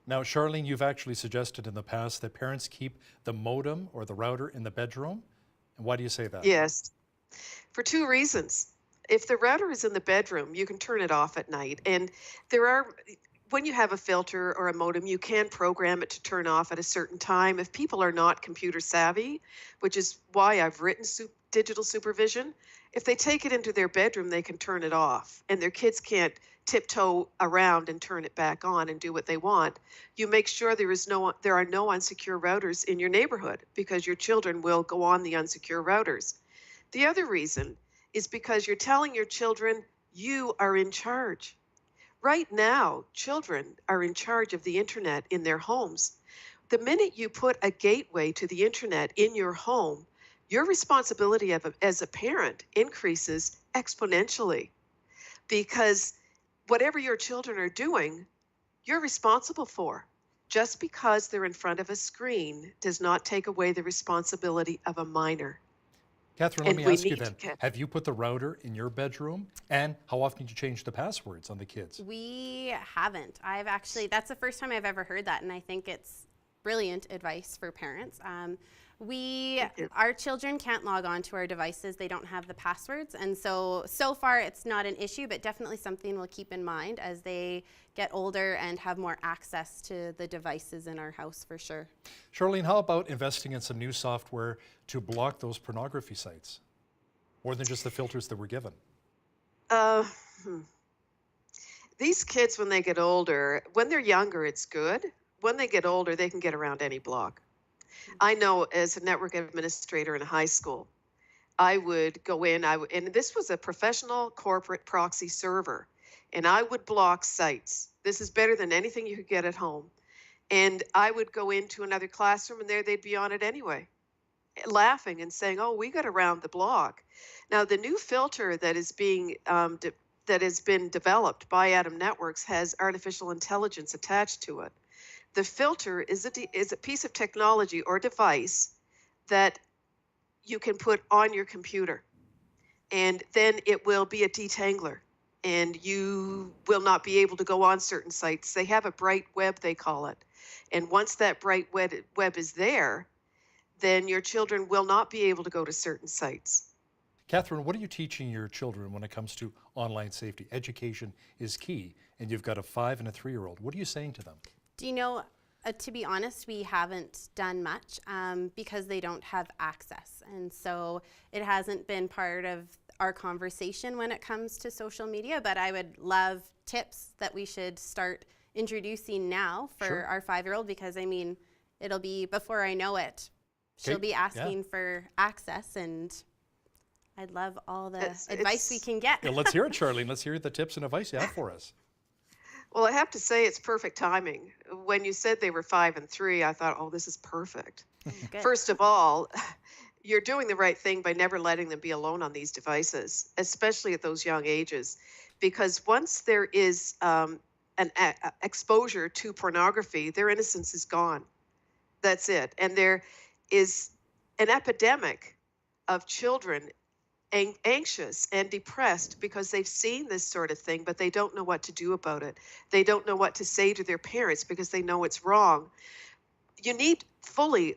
Now, Charlene, you've actually suggested in the past that parents keep the modem or the router in the bedroom. And why do you say that? Yes, for two reasons. If the router is in the bedroom, you can turn it off at night. And when you have a filter or a modem, you can program it to turn off at a certain time. If people are not computer savvy, which is why I've written digital supervision, if they take it into their bedroom, they can turn it off, and their kids can't tiptoe around and turn it back on and do what they want. You make sure there are no unsecure routers in your neighborhood, because your children will go on the unsecure routers. The other reason is because you're telling your children you are in charge. Right now, children are in charge of the internet in their homes. The minute you put a gateway to the internet in your home, your responsibility as a parent increases exponentially, because whatever your children are doing, you're responsible for. Just because they're in front of a screen does not take away the responsibility of a minor. Catherine, let me ask you then, have you put the router in your bedroom? And how often do you change the passwords on the kids? We haven't. That's the first time I've ever heard that, and I think it's brilliant advice for parents. Our children can't log on to our devices. They don't have the passwords. And so far it's not an issue, but definitely something we'll keep in mind as they get older and have more access to the devices in our house, for sure. Charlene, how about investing in some new software to block those pornography sites? More than just the filters that were given. These kids, when they get older, when they're younger, it's good. When they get older, they can get around any block. I know as a network administrator in a high school, I would go in, and this was a professional corporate proxy server, and I would block sites. This is better than anything you could get at home. And I would go into another classroom, and there they'd be on it anyway, laughing and saying, oh, we got around the block. Now, the new filter that is that has been developed by Atom Networks has artificial intelligence attached to it. The filter is a piece of technology or device that you can put on your computer, and then it will be a detangler, and you will not be able to go on certain sites. They have a bright web, they call it. And once that bright web is there, then your children will not be able to go to certain sites. Catherine, what are you teaching your children when it comes to online safety? Education is key, and you've got a 5- and a 3-year-old. What are you saying to them? Do you know, to be honest, we haven't done much because they don't have access. And so it hasn't been part of our conversation when it comes to social media, but I would love tips that we should start introducing now for our 5-year-old, because I mean, it'll be, before I know it, she'll be asking for access, and I'd love all the advice we can get. Yeah, let's hear it, Charlene. Let's hear the tips and advice you have for us. Well, I have to say it's perfect timing. When you said they were 5 and 3, I thought, oh, this is perfect. First of all, you're doing the right thing by never letting them be alone on these devices, especially at those young ages, because once there is exposure to pornography, their innocence is gone. That's it. And there is an epidemic of children anxious and depressed because they've seen this sort of thing, but they don't know what to do about it. They don't know what to say to their parents because they know it's wrong. You need fully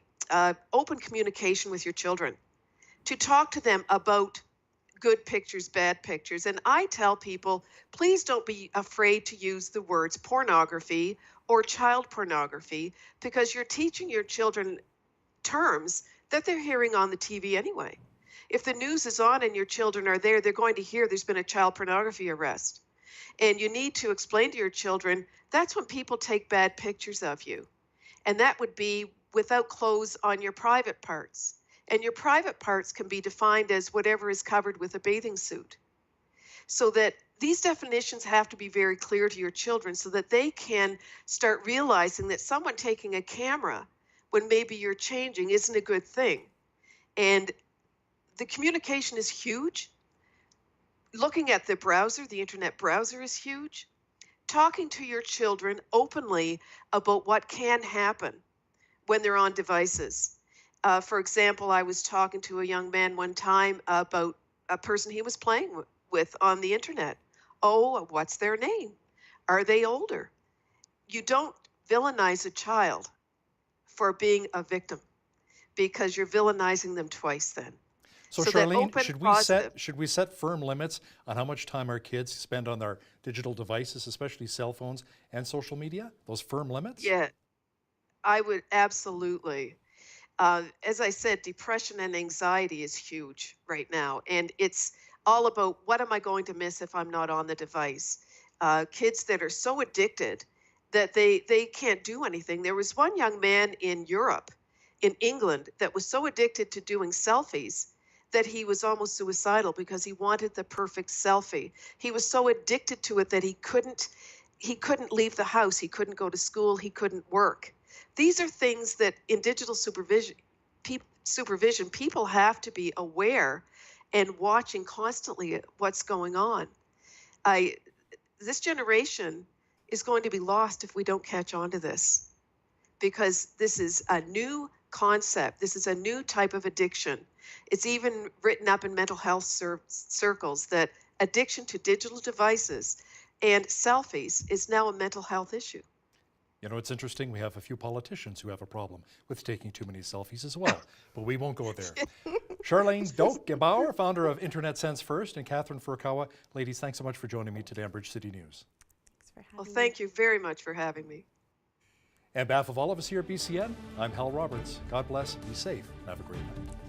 open communication with your children to talk to them about good pictures, bad pictures. And I tell people, please don't be afraid to use the words pornography or child pornography, because you're teaching your children terms that they're hearing on the TV anyway. If the news is on and your children are there, they're going to hear there's been a child pornography arrest. And you need to explain to your children, that's when people take bad pictures of you. And that would be without clothes on your private parts. And your private parts can be defined as whatever is covered with a bathing suit. So that these definitions have to be very clear to your children so that they can start realizing that someone taking a camera when maybe you're changing isn't a good thing. And the communication is huge. Looking at the browser, the internet browser is huge. Talking to your children openly about what can happen when they're on devices. For example, I was talking to a young man one time about a person he was playing with on the internet. Oh, what's their name? Are they older? You don't villainize a child for being a victim, because you're villainizing them twice then. So Charlene, should we set firm limits on how much time our kids spend on their digital devices, especially cell phones and social media? Those firm limits? Yeah, I would absolutely. As I said, depression and anxiety is huge right now, and it's all about what am I going to miss if I'm not on the device. Kids that are so addicted that they can't do anything. There was one young man in Europe, in England, that was so addicted to doing selfies that he was almost suicidal because he wanted the perfect selfie. He was so addicted to it that he couldn't leave the house, he couldn't go to school, he couldn't work. These are things that in digital supervision, people have to be aware and watching constantly what's going on. This generation is going to be lost if we don't catch on to this, because this is a new concept. This is a new type of addiction. It's even written up in mental health circles that addiction to digital devices and selfies is now a mental health issue. You know, it's interesting. We have a few politicians who have a problem with taking too many selfies as well, but we won't go there. Charlene Doak-Gebauer, founder of Internet Sense First, and Catherine Furukawa. Ladies, thanks so much for joining me today on Bridge City News. Thanks for having Well, thank you very much for having me. And on behalf of all of us here at BCN, I'm Hal Roberts. God bless, be safe, and have a great night.